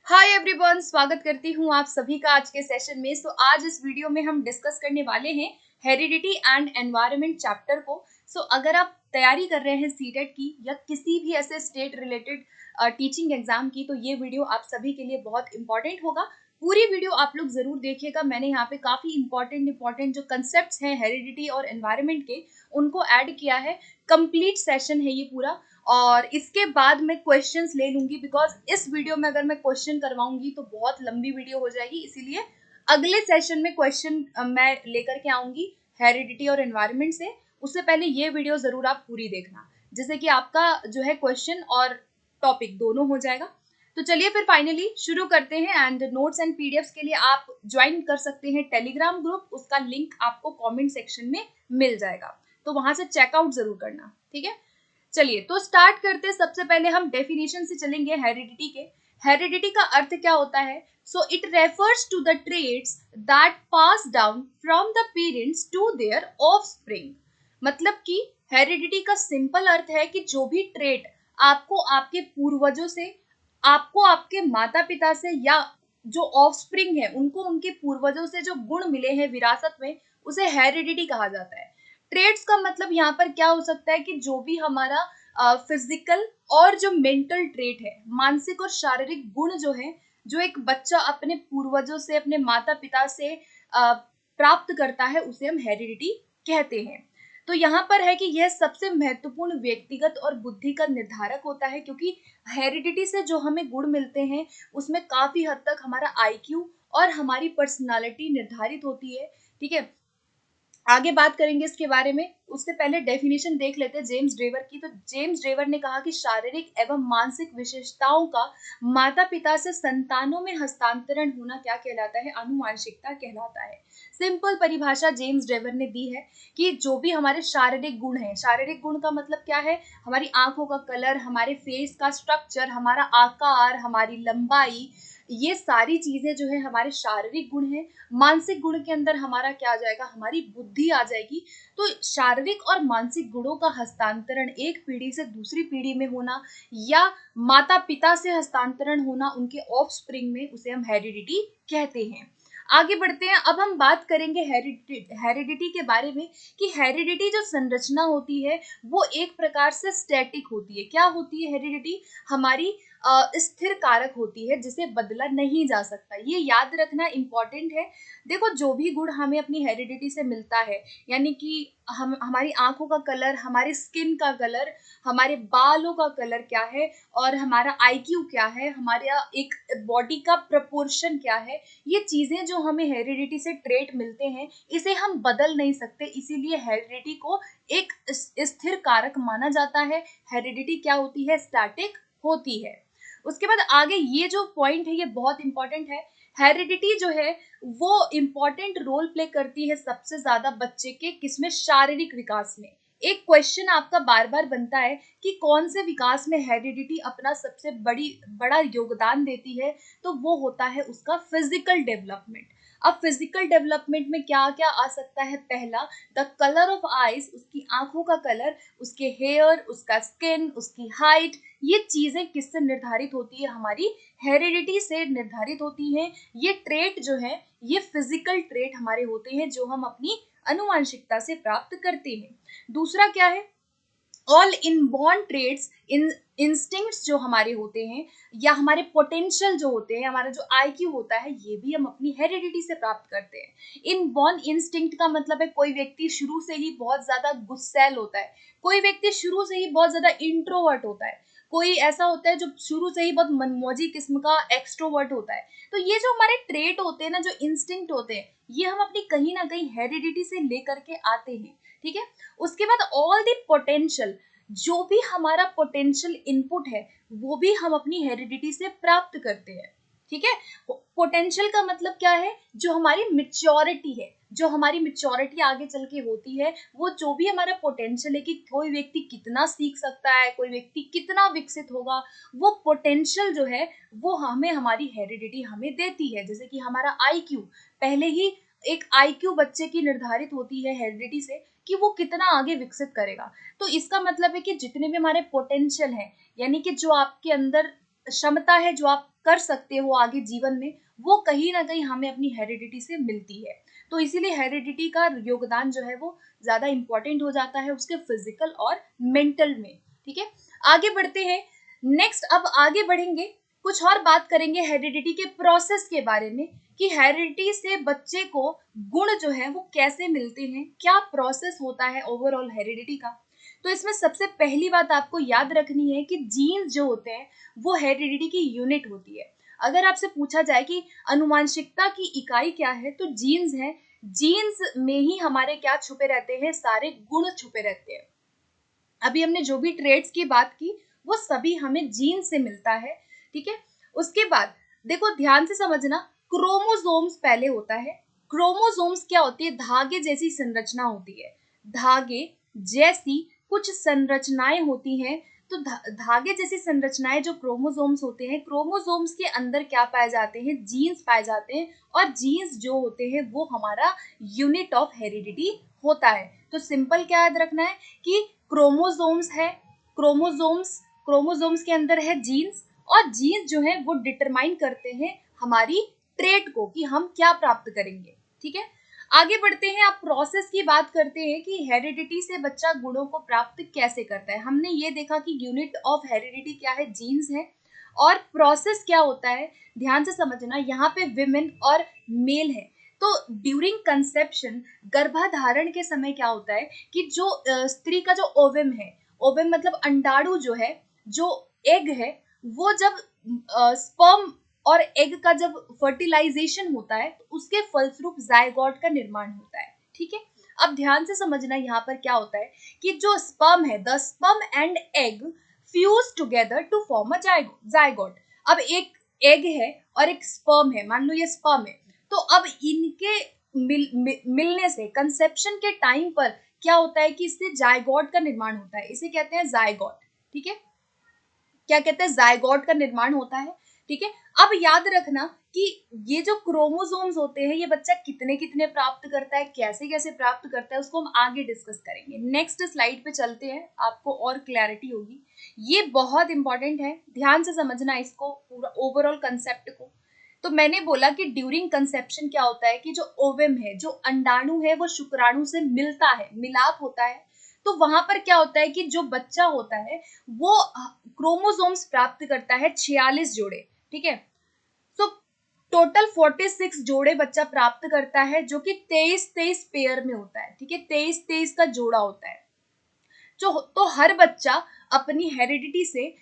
Hi everyone, स्वागत करती हूँ आप सभी का आज के सेशन में। आज इस वीडियो में हम डिस्कस करने वाले हैं हेरिडिटी एंड एनवायरनमेंट चैप्टर को। अगर आप तैयारी कर रहे हैं सीटेट की या किसी भी ऐसे स्टेट रिलेटेड टीचिंग एग्जाम की, तो ये वीडियो आप सभी के लिए बहुत इंपॉर्टेंट होगा। पूरी वीडियो आप लोग जरूर देखिएगा। मैंने यहाँ पे काफी इंपॉर्टेंट जो कंसेप्ट हैं हेरिडिटी और एनवायरनमेंट के, उनको ऐड किया है। कंप्लीट सेशन है ये पूरा, और इसके बाद मैं क्वेश्चंस ले लूंगी, बिकॉज इस वीडियो में अगर मैं क्वेश्चन करवाऊंगी तो बहुत लंबी वीडियो हो जाएगी। इसीलिए अगले सेशन में क्वेश्चन मैं लेकर के आऊंगी हेरिडिटी और एनवायरनमेंट से। उससे पहले ये वीडियो जरूर आप पूरी देखना, जिससे कि आपका जो है क्वेश्चन और टॉपिक दोनों हो जाएगा। तो चलिए फिर फाइनली शुरू करते हैं। एंड नोट्स एंड पीडीएफ्स के लिए आप ज्वाइन कर सकते हैं टेलीग्राम ग्रुप। उसका लिंक आपको कमेंट सेक्शन में मिल जाएगा, तो वहां से चेकआउट जरूर करना, ठीक है। चलिए तो स्टार्ट करते हैं। सबसे पहले हम डेफिनेशन से चलेंगे हेरिडिटी के। हेरिडिटी का अर्थ क्या होता है? So it refers to the traits that pass down from the parents to their offspring. मतलब कि हेरिडिटी का सिंपल अर्थ है कि जो भी ट्रेट आपको आपके पूर्वजों से, आपको आपके माता पिता से, या जो ऑफस्प्रिंग है उनको उनके पूर्वजों से जो गुण मिले हैं विरासत में, उसे हेरिडिटी कहा जाता है। ट्रेड्स का मतलब यहाँ पर क्या हो सकता है कि जो भी हमारा फिजिकल और जो मेंटल ट्रेट है, मानसिक और शारीरिक गुण जो है, जो एक बच्चा अपने पूर्वजों से, अपने माता पिता से प्राप्त करता है, उसे हम हेरिडिटी कहते हैं। तो यहाँ पर है कि यह सबसे महत्वपूर्ण व्यक्तिगत और बुद्धि का निर्धारक होता है, क्योंकि हेरिडिटी से जो हमें गुण मिलते हैं उसमें काफी हद तक हमारा आईक्यू और हमारी पर्सनालिटी निर्धारित होती है, ठीक है। आगे बात करेंगे इसके बारे में, उससे पहले डेफिनेशन देख लेते हैं जेम्स ड्रेवर की। तो जेम्स ड्रेवर ने कहा कि शारीरिक एवं मानसिक विशेषताओं का माता पिता से संतानों में हस्तांतरण होना क्या कहलाता है? आनुवांशिकता कहलाता है। सिंपल परिभाषा जेम्स ड्रेवर ने दी है कि जो भी हमारे शारीरिक गुण है, शारीरिक गुण का मतलब क्या है? हमारी आंखों का कलर, हमारे फेस का स्ट्रक्चर, हमारा आकार, हमारी लंबाई, ये सारी चीजें जो है हमारे शारीरिक गुण है। मानसिक गुण के अंदर हमारा क्या आ जाएगा? हमारी बुद्धि आ जाएगी। तो शारीरिक और मानसिक गुणों का हस्तांतरण एक पीढ़ी से दूसरी पीढ़ी में होना, या माता पिता से हस्तांतरण होना उनके ऑफस्प्रिंग में, उसे हम हेरिडिटी कहते हैं। आगे बढ़ते हैं। अब हम बात करेंगे हेरिडिटी के बारे में, कि हेरिडिटी जो संरचना होती है वो एक प्रकार से स्टैटिक होती है। क्या होती है हेरिडिटी? हमारी स्थिर कारक होती है, जिसे बदला नहीं जा सकता। ये याद रखना इंपॉर्टेंट है। देखो, जो भी गुण हमें अपनी हेरिडिटी से मिलता है, यानी कि हमारी आंखों का कलर, हमारी स्किन का कलर, हमारे बालों का कलर क्या है, और हमारा आईक्यू क्या है, हमारा एक बॉडी का प्रपोर्शन क्या है, ये चीजें जो हमें हेरिडिटी से ट्रेट मिलते हैं, इसे हम बदल नहीं सकते। इसीलिए हेरिडिटी को एक स्थिर कारक माना जाता है। हेरिडिटी क्या होती है? स्टैटिक होती है। उसके बाद आगे ये जो पॉइंट है ये बहुत इंपॉर्टेंट है। हेरिडिटी जो है वो इंपॉर्टेंट रोल प्ले करती है सबसे ज्यादा बच्चे के किसमें? शारीरिक विकास में। एक क्वेश्चन आपका बार बार बनता है कि कौन से विकास में हेरिडिटी अपना सबसे बड़ा योगदान देती है, तो वो होता है उसका फिजिकल डेवलपमेंट। अब फिजिकल डेवलपमेंट में क्या क्या आ सकता है? पहला, द कलर ऑफ आईज, उसकी आंखों का कलर, उसके हेयर, उसका स्किन, उसकी हाइट, ये चीजें किससे निर्धारित होती है? हमारी हेरिडिटी से निर्धारित होती हैं। ये ट्रेट जो है, ये फिजिकल ट्रेट हमारे होते हैं, जो हम अपनी अनुवांशिकता से प्राप्त करते हैं। दूसरा क्या है? ऑल इनबॉर्न ट्रेड्स, इन इंस्टिंक्ट्स जो हमारे होते हैं, या हमारे पोटेंशियल जो होते हैं, हमारा जो आईक्यू होता है, ये भी हम अपनी हेरिडिटी से प्राप्त करते हैं। इनबॉर्न इंस्टिंक्ट का मतलब है कोई व्यक्ति शुरू से ही बहुत ज्यादा गुस्सैल होता है, कोई व्यक्ति शुरू से ही बहुत ज्यादा इंट्रोवर्ट होता है, कोई ऐसा होता है जो शुरू से ही बहुत मनमौजी किस्म का एक्सट्रोवर्ट होता है। तो ये जो हमारे ट्रेट होते हैं ना, जो इंस्टिंक्ट होते हैं, ये हम अपनी कहीं ना कहीं हेरिडिटी से लेकर के आते हैं, ठीक है। उसके बाद ऑल द पोटेंशियल, जो भी हमारा पोटेंशियल इनपुट है, वो भी हम अपनी हेरिडिटी से प्राप्त करते हैं, ठीक है। पोटेंशियल का मतलब क्या है? जो हमारी मेच्योरिटी है, जो हमारी मेच्योरिटी आगे चल के होती है, वो जो भी हमारा पोटेंशियल है कि कोई व्यक्ति कितना सीख सकता है, कोई व्यक्ति कितना विकसित होगा, वो पोटेंशियल जो है वो हमें हमारी हेरिडिटी हमें देती है। जैसे कि हमारा आईक्यू, पहले ही एक आईक्यू बच्चे की निर्धारित होती है हेरिडिटी से कि वो कितना आगे विकसित करेगा। तो इसका मतलब है कि जितने भी हमारे पोटेंशियल हैं, यानी कि जो आपके अंदर क्षमता है जो आप कर सकते हो आगे जीवन में, वो कहीं ना कहीं हमें अपनी हेरिडिटी से मिलती है। तो इसीलिए हेरिडिटी का योगदान जो है वो ज्यादा इंपॉर्टेंट हो जाता है उसके फिजिकल और मेंटल में। ठीक है, आगे बढ़ते हैं। नेक्स्ट अब आगे बढ़ेंगे, कुछ और बात करेंगे हेरिडिटी के प्रोसेस के बारे में कि हेरिडिटी से बच्चे को गुण जो है वो कैसे मिलते हैं, क्या प्रोसेस होता है ओवरऑल हेरिडिटी का। तो इसमें सबसे पहली बात आपको याद रखनी है कि जीन्स जो होते हैं वो हेरिडिटी की यूनिट होती है। अगर आपसे पूछा जाए कि अनुवांशिकता की इकाई क्या है, तो जीन्स है। जीन्स में ही हमारे क्या छुपे रहते हैं, सारे गुण छुपे रहते हैं। अभी हमने जो भी ट्रेड्स की बात की वो सभी हमें जीन से मिलता है। ठीक है, उसके बाद देखो ध्यान से समझना, क्रोमोसोम्स पहले होता है। क्रोमोसोम्स क्या होती है, धागे जैसी संरचना होती है। धागे जैसी कुछ संरचनाएं होती हैं। तो धागे जैसी संरचनाएं जो क्रोमोसोम्स होते हैं, क्रोमोसोम्स के अंदर क्या पाए जाते हैं, जीन्स पाए जाते हैं। और जीन्स जो होते हैं वो हमारा यूनिट ऑफ हेरिडिटी होता है। तो सिंपल क्या याद रखना है कि क्रोमोसोम्स है, क्रोमोसोम्स के अंदर है जीन्स, और जीन्स जो है वो डिटरमाइन करते हैं हमारी ट्रेट को कि हम क्या प्राप्त करेंगे। ठीक है, आगे बढ़ते हैं। आप प्रोसेस की बात करते हैं कि हेरिडिटी से बच्चा गुणों को प्राप्त कैसे करता है। हमने ये देखा कि यूनिट ऑफ हेरिडिटी क्या है, जीन्स है। और प्रोसेस क्या होता है, ध्यान से समझना, यहाँ पे विमेन और मेल है। तो ड्यूरिंग कंसेप्शन, गर्भाधारण के समय क्या होता है कि जो स्त्री का जो ओवम है, ओवम मतलब अंडाणु जो है, जो एग है, वो जब स्पर्म और एग का जब फर्टिलाइजेशन होता है तो उसके फलस्वरूप जायगोट का निर्माण होता है। ठीक है, अब ध्यान से समझना यहाँ पर क्या होता है कि जो स्पर्म है, the sperm and egg fuse together to form a zygote. अब एक एग है और एक स्पर्म है, मान लो ये स्पर्म है, तो अब इनके मिलने से कंसेप्शन के टाइम पर क्या होता है कि इससे जायगोट का निर्माण होता है, इसे कहते हैं जायगोट। ठीक है, क्या कहते हैं, जायगोट का निर्माण होता है। ठीक है, अब याद रखना कि ये जो क्रोमोसोम्स होते हैं ये बच्चा कितने कितने प्राप्त करता है, कैसे कैसे प्राप्त करता है, उसको हम आगे डिस्कस करेंगे। नेक्स्ट स्लाइड पे चलते हैं, आपको और क्लैरिटी होगी। ये बहुत इंपॉर्टेंट है, ध्यान से समझना इसको, पूरा ओवरऑल कंसेप्ट को। तो मैंने बोला कि ड्यूरिंग कंसेप्शन क्या होता है कि जो ओवम है, जो अंडाणु है, वो शुक्राणु से मिलता है, मिलाप होता है। तो वहां पर क्या होता है कि जो बच्चा होता है वो क्रोमोसोम्स प्राप्त करता है 46 जोड़े। ठीक है, तो टोटल 46 जोड़े बच्चा प्राप्त करता है, जो कि 23 पेयर में होता है। ठीक है, 23 का जोड़ा होता है। जो तो हर बच्चा अपनी हेरिडिटी से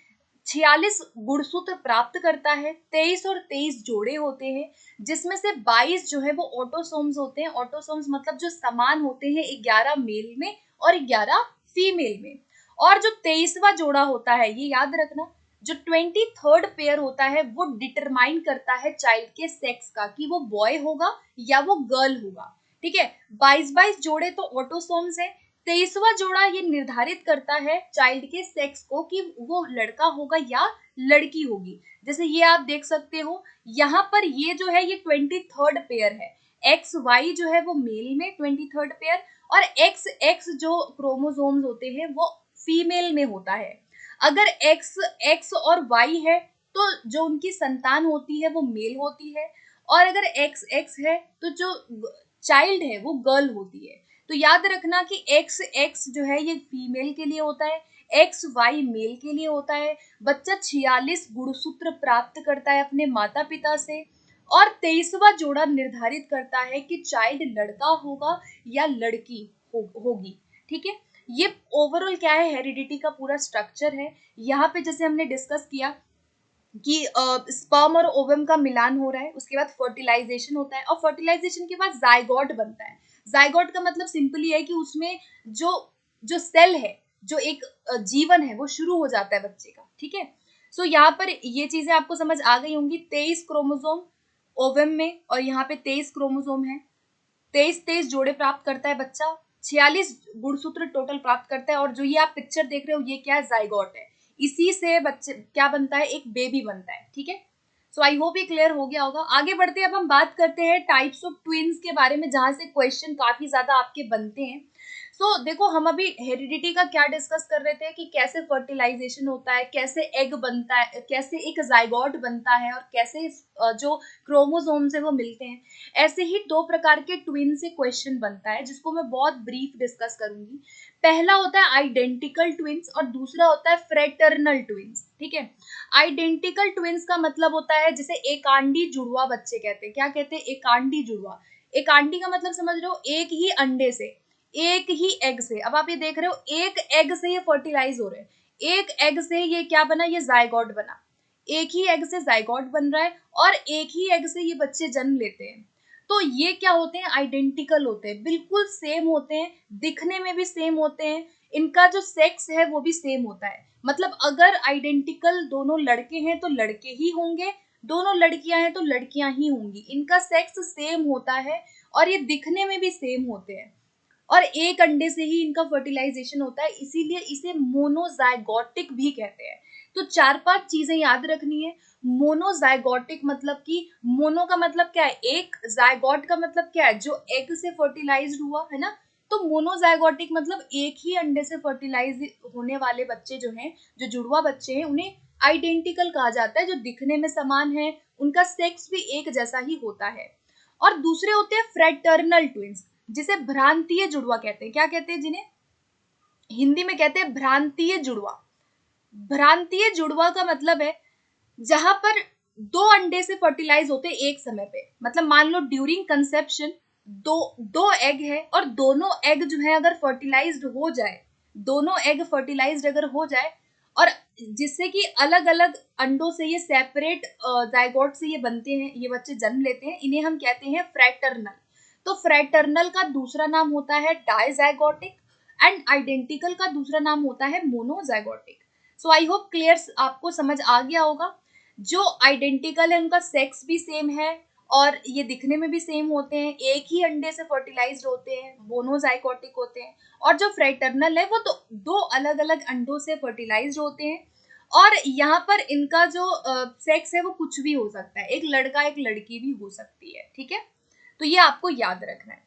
46 गुणसूत्र प्राप्त करता है। 23 और 23 जोड़े होते हैं, जिसमें से 22 जो है वो ऑटोसोम्स होते हैं। ऑटोसोम्स मतलब जो समान होते हैं, 11 मेल में और 11 फीमेल में। और जो 23वां जोड़ा होता है, ये याद रखना, जो 23rd पेयर होता है वो डिटरमाइन करता है चाइल्ड के सेक्स का, कि वो बॉय होगा या वो गर्ल होगा। ठीक है, 22 जोड़े तो ऑटोसोम्स है। 23वां जोड़ा ये निर्धारित करता है चाइल्ड के सेक्स को कि वो लड़का होगा या लड़की होगी। जैसे ये आप देख सकते हो यहाँ पर, ये जो है ये 23rd पेयर है। एक्स वाई जो है वो मेल में 23rd पेयर, और एक्स एक्स जो क्रोमोसोम्स होते हैं वो फीमेल में होता है। अगर एक्स एक्स और वाई है तो जो उनकी संतान होती है वो मेल होती है, और अगर एक्स एक्स है तो जो चाइल्ड है वो गर्ल होती है। तो याद रखना कि एक्स एक्स जो है ये फीमेल के लिए होता है, एक्स वाई मेल के लिए होता है। बच्चा 46 गुणसूत्र प्राप्त करता है अपने माता पिता से, और 23वां जोड़ा निर्धारित करता है कि चाइल्ड लड़का होगा या लड़की होगी। ठीक है, ये ओवरऑल क्या है, हेरिडिटी का पूरा स्ट्रक्चर है। यहाँ पे जैसे हमने डिस्कस किया कि स्पर्म और ओवम का मिलान हो रहा है, उसके बाद फर्टिलाइजेशन होता है, और फर्टिलाइजेशन के बाद जायगोट बनता है। जायगोट का मतलब सिंपली है कि उसमें जो जो सेल है, जो एक जीवन है, वो शुरू हो जाता है बच्चे का। ठीक है, सो यहाँ पर ये चीजें आपको समझ आ गई होंगी। 23 क्रोमोसोम ओवम में, और यहाँ पे 23 क्रोमोसोम है। 23 जोड़े प्राप्त करता है बच्चा, 46 गुणसूत्र टोटल प्राप्त करता है। और जो ये आप पिक्चर देख रहे हो ये क्या है, जाइगोट है। इसी से बच्चे क्या बनता है, एक बेबी बनता है। ठीक है, सो आई होप ये क्लियर हो गया होगा। आगे बढ़ते हैं, अब हम बात करते हैं टाइप्स ऑफ ट्विन्स के बारे में, जहां से क्वेश्चन काफी ज्यादा आपके बनते हैं। देखो हम अभी हेरिडिटी का क्या डिस्कस कर रहे थे कि कैसे फर्टिलाइजेशन होता है, कैसे एग बनता है, कैसे एक जाइगोट बनता है और कैसे जो क्रोमोसोम्स है वो मिलते हैं। ऐसे ही दो प्रकार के ट्विन से क्वेश्चन बनता है जिसको मैं बहुत ब्रीफ डिस्कस करूंगी। पहला होता है आइडेंटिकल ट्विंस और दूसरा होता है फ्रेटर्नल ट्विंस। ठीक है, आइडेंटिकल ट्विंस का मतलब होता है जिसे एकांडी जुड़वा बच्चे कहते हैं। क्या कहते हैं? एकांडी जुड़वा। एकांडी का मतलब समझ रहे हो, एक ही अंडे से, एक ही एग से। अब आप ये देख रहे हो एक एग से ये फर्टिलाइज हो रहे हैं, एक एग से ये क्या बना, ये जायगोट बना। एक ही एग से जायगोट बन रहा है और एक ही एग से ये बच्चे जन्म लेते हैं। तो ये क्या होते हैं? आइडेंटिकल होते हैं, बिल्कुल सेम होते हैं, दिखने में भी सेम होते हैं, इनका जो सेक्स है वो भी सेम होता है। मतलब अगर आइडेंटिकल दोनों लड़के हैं तो लड़के ही होंगे, दोनों लड़कियां हैं तो लड़कियां ही होंगी, इनका सेक्स सेम होता है और ये दिखने में भी सेम होते हैं और एक अंडे से ही इनका फर्टिलाइजेशन होता है, इसीलिए इसे मोनोजाइगोटिक भी कहते हैं। तो 4-5 चीजें याद रखनी है। मोनोजाइगोटिक मतलब कि मोनो का मतलब क्या है? एक, जाइगोट का मतलब क्या है? जो एग से फर्टिलाइज्ड हुआ है ना। तो मोनोजाइगोटिक मतलब एक ही अंडे से फर्टिलाइज होने वाले बच्चे जो हैं, जो जुड़वा बच्चे हैं, उन्हें आइडेंटिकल कहा जाता है, जो दिखने में समान है, उनका सेक्स भी एक जैसा ही होता है। और दूसरे होते हैं फ्रेटर्नल ट्विंस, जिसे भ्रांतीय जुड़वा कहते हैं। क्या कहते हैं? जिन्हें हिंदी में कहते हैं भ्रांतीय जुड़वा। भ्रांतीय जुड़वा का मतलब है जहां पर दो अंडे से फर्टिलाइज होते हैं एक समय पे। मतलब मान लो ड्यूरिंग कंसेप्शन दो दो एग है और दोनों एग जो है अगर फर्टिलाइज्ड हो जाए, दोनों एग फर्टिलाइज्ड अगर हो जाए और जिससे कि अलग अलग अंडों से ये सेपरेट जाइगोट से ये बनते हैं, ये बच्चे जन्म लेते हैं, इन्हें हम कहते हैं फ्रेटर्नल। तो फ्रेटर्नल का दूसरा नाम होता है डाइजाइगोटिक एंड आइडेंटिकल का दूसरा नाम होता है monozygotic. So I hope clear, आपको समझ आ गया होगा। जो आइडेंटिकल है उनका सेक्स भी सेम है और ये दिखने में भी सेम होते हैं, एक ही अंडे से फर्टिलाइज्ड होते हैं, मोनोजाइगोटिक होते हैं। और जो फ्रेटर्नल है वो तो दो अलग अलग अंडों से फर्टिलाइज्ड होते हैं और यहाँ पर इनका जो सेक्स है वो कुछ भी हो सकता है, एक लड़का एक लड़की भी हो सकती है। ठीक है, तो ये आपको याद रखना है।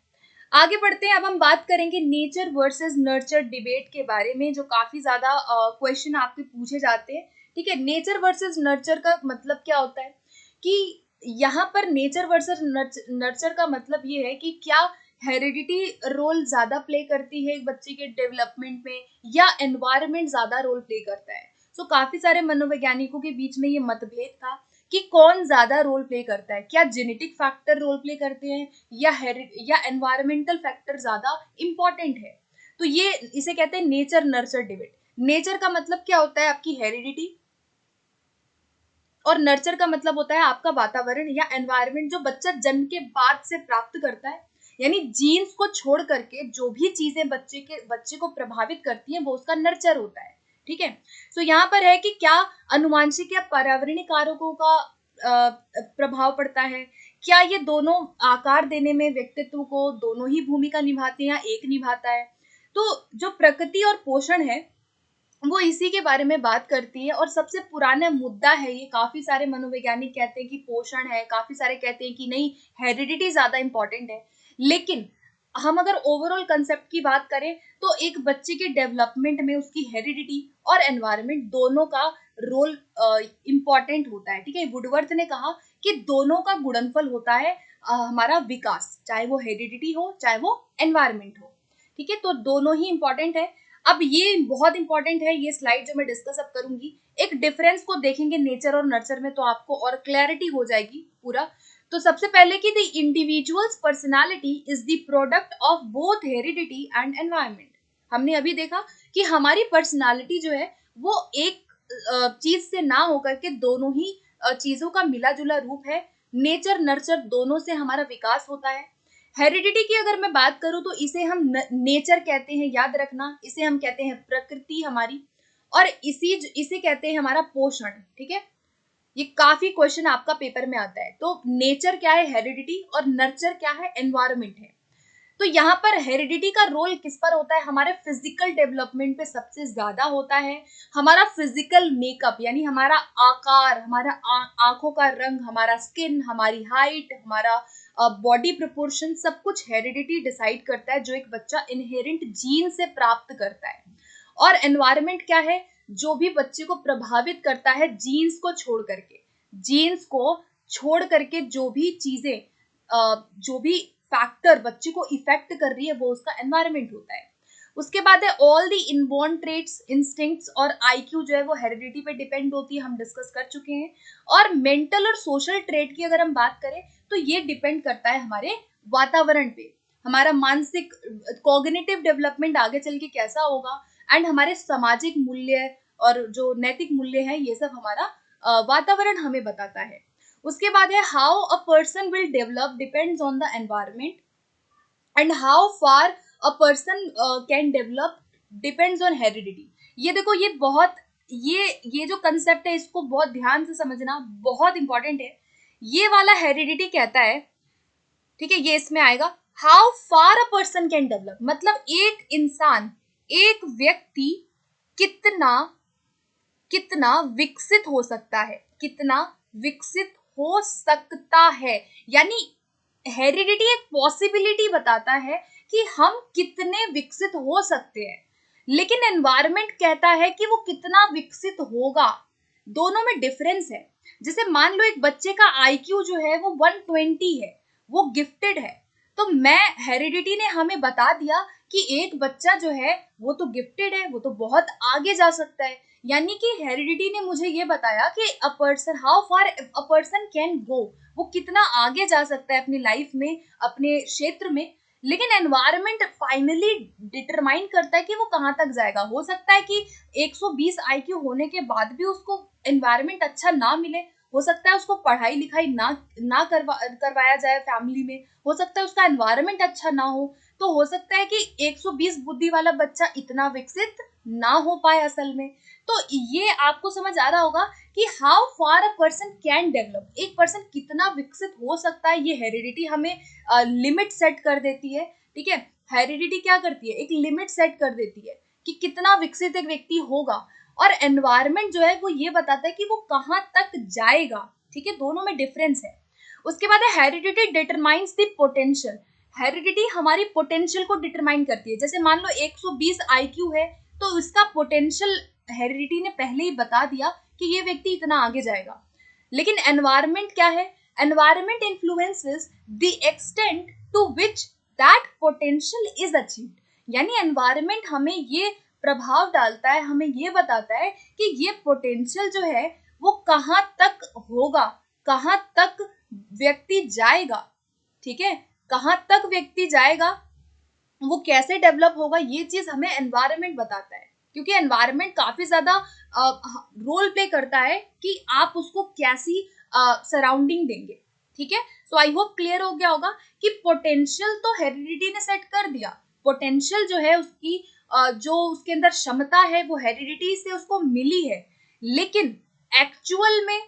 आगे बढ़ते हैं, अब हम बात करेंगे नेचर वर्सेस नर्चर डिबेट के बारे में, जो काफी ज्यादा क्वेश्चन आपके पूछे जाते हैं। ठीक है, नेचर वर्सेस नर्चर का मतलब क्या होता है कि यहाँ पर नेचर वर्सेस नर्चर का मतलब ये है कि क्या हेरिडिटी रोल ज्यादा प्ले करती है एक बच्चे के डेवलपमेंट में या एनवायरनमेंट ज्यादा रोल प्ले करता है। सो काफी सारे मनोवैज्ञानिकों के बीच में ये मतभेद था कि कौन ज्यादा रोल प्ले करता है, क्या जेनेटिक फैक्टर रोल प्ले करते हैं या एनवायरमेंटल फैक्टर ज्यादा इंपॉर्टेंट है। तो ये इसे कहते हैं नेचर नर्चर डिबेट। नेचर का मतलब क्या होता है? आपकी हेरिडिटी, और नर्चर का मतलब होता है आपका वातावरण या एनवायरनमेंट जो बच्चा जन्म के बाद से प्राप्त करता है। यानी जीन्स को छोड़ करके जो भी चीजें बच्चे को प्रभावित करती हैं वो उसका नर्चर होता है। ठीक है, तो यहाँ पर है कि क्या अनुवांशिक या पर्यावरणीय कारकों का प्रभाव पड़ता है, क्या ये दोनों आकार देने में व्यक्तित्व को दोनों ही भूमिका निभाते हैं या एक निभाता है। तो जो प्रकृति और पोषण है वो इसी के बारे में बात करती है और सबसे पुराना मुद्दा है ये। काफी सारे मनोवैज्ञानिक कहते हैं कि पोषण है, काफी सारे कहते हैं कि नहीं हेरिडिटी ज्यादा इंपॉर्टेंट है। लेकिन हम अगर ओवरऑल कंसेप्ट की बात करें तो एक बच्चे के डेवलपमेंट में उसकी हेरिडिटी और एनवायरनमेंट दोनों का रोल इम्पॉर्टेंट होता है। ठीक है, वुडवर्थ ने कहा कि दोनों का गुणनफल होता है हमारा विकास, चाहे वो हेरिडिटी हो चाहे वो एनवायरनमेंट हो। ठीक है, तो दोनों ही इंपॉर्टेंट है। अब ये बहुत इंपॉर्टेंट है, ये स्लाइड जो मैं डिस्कस अब करूंगी, एक डिफरेंस को देखेंगे नेचर और नर्चर में तो आपको और क्लैरिटी हो जाएगी पूरा। तो सबसे पहले कि the individuals personality is the product of both heredity and environment. हमने अभी देखा कि हमारी पर्सनालिटी जो है वो एक चीज से ना होकर के दोनों ही चीजों का मिला जुला रूप है। नेचर नर्चर दोनों से हमारा विकास होता है। हेरिडिटी की अगर मैं बात करूं तो इसे हम नेचर कहते हैं, याद रखना, इसे हम कहते हैं प्रकृति हमारी, और इसे कहते हैं हमारा पोषण। ठीक है, ये काफी क्वेश्चन आपका पेपर में आता है। तो नेचर क्या है? हेरिडिटी, और नर्चर क्या है? एनवायरमेंट है। तो यहाँ पर हेरिडिटी का रोल किस पर होता है? हमारे फिजिकल डेवलपमेंट पे सबसे ज्यादा होता है। हमारा फिजिकल मेकअप यानी हमारा आकार, हमारा आंखों का रंग, हमारा स्किन, हमारी हाइट, हमारा बॉडी प्रोपोर्शन, सब कुछ हेरिडिटी डिसाइड करता है, जो एक बच्चा इनहेरेंट जीन से प्राप्त करता है। और एनवायरनमेंट क्या है, जो भी बच्चे को प्रभावित करता है जीन्स को छोड़ करके, जीन्स को छोड़ करके जो भी चीजें, जो भी फैक्टर बच्चे को इफेक्ट कर रही है, वो उसका एनवायरनमेंट होता है। उसके बाद है all the inborn traits, instincts और आईक्यू जो है वो हेरिडिटी पे डिपेंड होती है, हम डिस्कस कर चुके हैं। और मेंटल और सोशल ट्रेट की अगर हम बात करें तो ये डिपेंड करता है हमारे वातावरण पे, हमारा मानसिक कॉग्निटिव डेवलपमेंट आगे चल के कैसा होगा, एंड हमारे सामाजिक मूल्य और जो नैतिक मूल्य है, ये सब हमारा वातावरण हमें बताता है। उसके बाद है how a person will develop depends on the environment, and how far a person can develop depends on heredity. ये देखो, ये बहुत, ये जो कंसेप्ट है इसको बहुत ध्यान से समझना, बहुत इंपॉर्टेंट है। ये वाला हेरिडिटी कहता है, ठीक है, ये इसमें आएगा, how far a person can develop, मतलब एक इंसान, एक व्यक्ति कितना कितना विकसित हो सकता है, कितना विकसित हो सकता है। यानी हेरिडिटी एक पॉसिबिलिटी बताता है कि हम कितने विकसित हो सकते हैं, लेकिन एनवायरनमेंट कहता है कि वो कितना विकसित होगा। दोनों में डिफरेंस है। जैसे मान लो एक बच्चे का आईक्यू जो है वो 120 है, वो गिफ्टेड है, तो मैं हेरिडिटी ने हमें बता दिया कि एक बच्चा जो है वो तो गिफ्टेड है, वो तो बहुत आगे जा सकता है। यानी कि हेरिडिटी ने मुझे ये बताया कि a person, how far a person can go, वो कितना आगे जा सकता है अपनी लाइफ में, अपने क्षेत्र में। लेकिन एनवायरनमेंट फाइनली डिटरमाइन करता है कि वो कहाँ तक जाएगा। हो सकता है कि 120 आईक्यू होने के बाद भी उसको एनवायरनमेंट अच्छा ना मिले, हो सकता है उसको पढ़ाई लिखाई ना करवाया जाए फैमिली में, हो सकता है उसका एनवायरनमेंट अच्छा ना हो, तो हो सकता है कि 120 बुद्धि वाला बच्चा इतना विकसित ना हो पाए असल में। तो ये आपको समझ आ रहा होगा कि how far a person can develop, एक पर्सन कितना विकसित हो सकता है, ये हेरिडिटी हमें लिमिट सेट कर देती है। ठीक है, हेरिडिटी क्या करती है, एक लिमिट सेट कर देती है कि कितना विकसित एक व्यक्ति होगा, और एनवायरनमेंट जो है वो ये बताता है कि वो कहाँ तक जाएगा। ठीक है, दोनों में डिफरेंस है। उसके बाद है heredity determines the potential, heredity हमारी पोटेंशियल को डिटरमाइन करती है। जैसे मान लो 120 आईक्यू है, तो इसका पोटेंशियल हेरिडिटी ने पहले ही बता दिया कि ये व्यक्ति इतना आगे जाएगा। लेकिन एनवायरनमेंट क्या है, environment influences the extent to which that potential is achieved. यानी एनवायरनमेंट हमें ये प्रभाव डालता है, हमें ये बताता है कि ये पोटेंशियल जो है वो कहाँ तक होगा, कहाँ तक व्यक्ति जाएगा। ठीक है, कहाँ तक व्यक्ति जाएगा, वो कैसे डेवलप होगा, ये चीज हमें एनवायरनमेंट बताता है। क्योंकि एनवायरनमेंट काफी ज्यादा रोल प्ले करता है कि आप उसको कैसी सराउंडिंग देंगे। ठीक है, सो आई होप क्लियर हो गया होगा कि पोटेंशियल तो हेरिडिटी ने सेट कर दिया, पोटेंशियल जो है उसकी जो उसके अंदर क्षमता है वो हेरिडिटी से उसको मिली है, लेकिन एक्चुअल में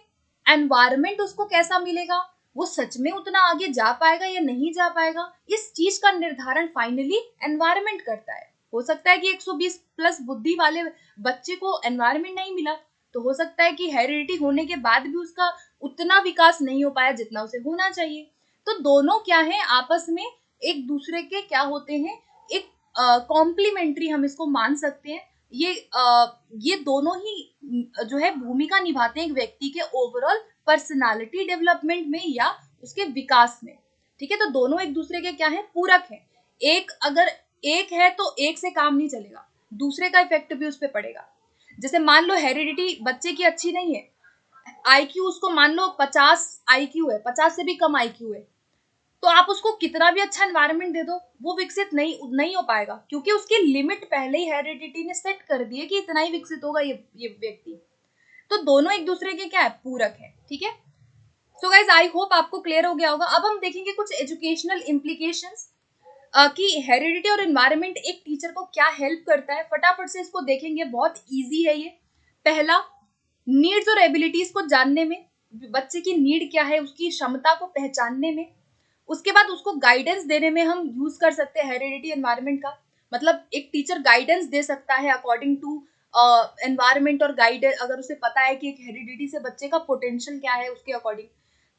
एनवायरनमेंट उसको कैसा मिलेगा, वो सच में उतना आगे जा पाएगा या नहीं जा पाएगा, इस चीज का निर्धारण फाइनली एनवायरनमेंट करता है। हो सकता है कि 120 प्लस बुद्धि वाले बच्चे को एनवायरनमेंट नहीं मिला, तो हो सकता है कि हेरिडिटी होने के बाद भी उसका उतना विकास नहीं हो पाया जितना उसे होना चाहिए। तो दोनों क्या है, आपस में एक दूसरे के क्या होते हैं, एक कॉम्प्लीमेंट्री हम इसको मान सकते हैं। ये दोनों ही जो है भूमिका निभाते हैं एक व्यक्ति के ओवरऑल पर्सनालिटी डेवलपमेंट में या उसके विकास में। ठीक है, तो दोनों एक दूसरे के क्या है, पूरक है। एक अगर एक है तो एक से काम नहीं चलेगा, दूसरे का इफेक्ट भी उस पर पड़ेगा। जैसे मान लो हेरिडिटी बच्चे की अच्छी नहीं है, आईक्यू उसको मान लो 50 आईक्यू है, 50 से भी कम आईक्यू है, तो आप उसको कितना भी अच्छा एनवायरनमेंट दे दो वो विकसित नहीं हो पाएगा, क्योंकि उसकी लिमिट पहले ही हेरिडिटी ने सेट कर दी है कि इतना ही विकसित होगा ये व्यक्ति। तो दोनों एक दूसरे के क्या है, पूरक है। ठीक है, सो गाइज आई होप आपको क्लियर हो गया होगा। अब हम देखेंगे कुछ एजुकेशनल इम्प्लीकेशंस कि हेरिडिटी और एनवायरनमेंट एक टीचर को क्या हेल्प करता है। फटाफट से इसको देखेंगे, बहुत इजी है ये। पहला, नीड्स और एबिलिटीज को जानने में, बच्चे की नीड क्या है उसकी क्षमता को पहचानने में। उसके बाद उसको गाइडेंस देने में हम यूज कर सकते हैं हेरिडिटी एनवायरनमेंट का। मतलब एक टीचर गाइडेंस दे सकता है अकॉर्डिंग टू एनवायरनमेंट और गाइड, अगर उसे पता है कि एक हेरिडिटी से बच्चे का पोटेंशियल क्या है उसके अकॉर्डिंग।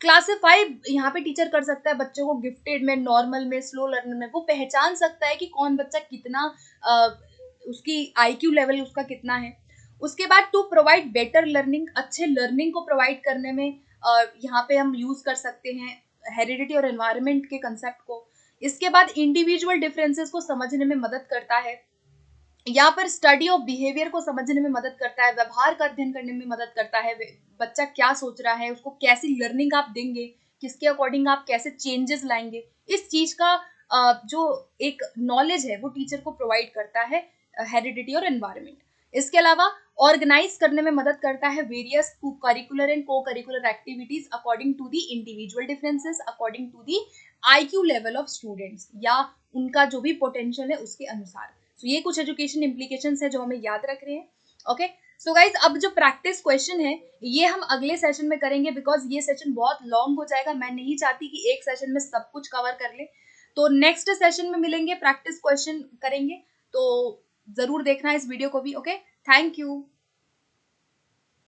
क्लासिफाई यहाँ पे टीचर कर सकता है बच्चों को गिफ्टेड में, नॉर्मल में, स्लो लर्नर में। वो पहचान सकता है कि कौन बच्चा कितना उसकी आईक्यू लेवल उसका कितना है। उसके बाद टू प्रोवाइड बेटर लर्निंग, अच्छे लर्निंग को प्रोवाइड करने में यहाँ पे हम यूज कर सकते हैं हेरिडिटी और एनवायरनमेंट के कंसेप्ट को। इसके बाद इंडिविजुअल डिफरेंसेस को समझने में मदद करता है। यहाँ पर स्टडी ऑफ बिहेवियर को समझने में मदद करता है, व्यवहार का अध्ययन करने में मदद करता है, बच्चा क्या सोच रहा है, उसको कैसी लर्निंग आप देंगे, किसके अकॉर्डिंग आप कैसे चेंजेस लाएंगे, इस चीज का जो एक नॉलेज है वो टीचर को प्रोवाइड करता है हेरिडिटी और एनवायरनमेंट। इसके अलावा ऑर्गेनाइज करने में मदद करता है various curricular and co curricular activities according to the individual differences, according to the IQ level of students, या उनका जो भी पोटेंशियल है उसके अनुसार। तो ये कुछ एजुकेशन इम्प्लीकेशंस है जो हमें याद रख रहे हैं। ओके, सो गाइज अब जो प्रैक्टिस क्वेश्चन है ये हम अगले सेशन में करेंगे, बिकॉज ये सेशन बहुत लॉन्ग हो जाएगा। मैं नहीं चाहती कि एक सेशन में सब कुछ कवर कर ले। तो नेक्स्ट सेशन में मिलेंगे, प्रैक्टिस क्वेश्चन करेंगे। तो जरूर देखना इस वीडियो को भी। Okay, thank you.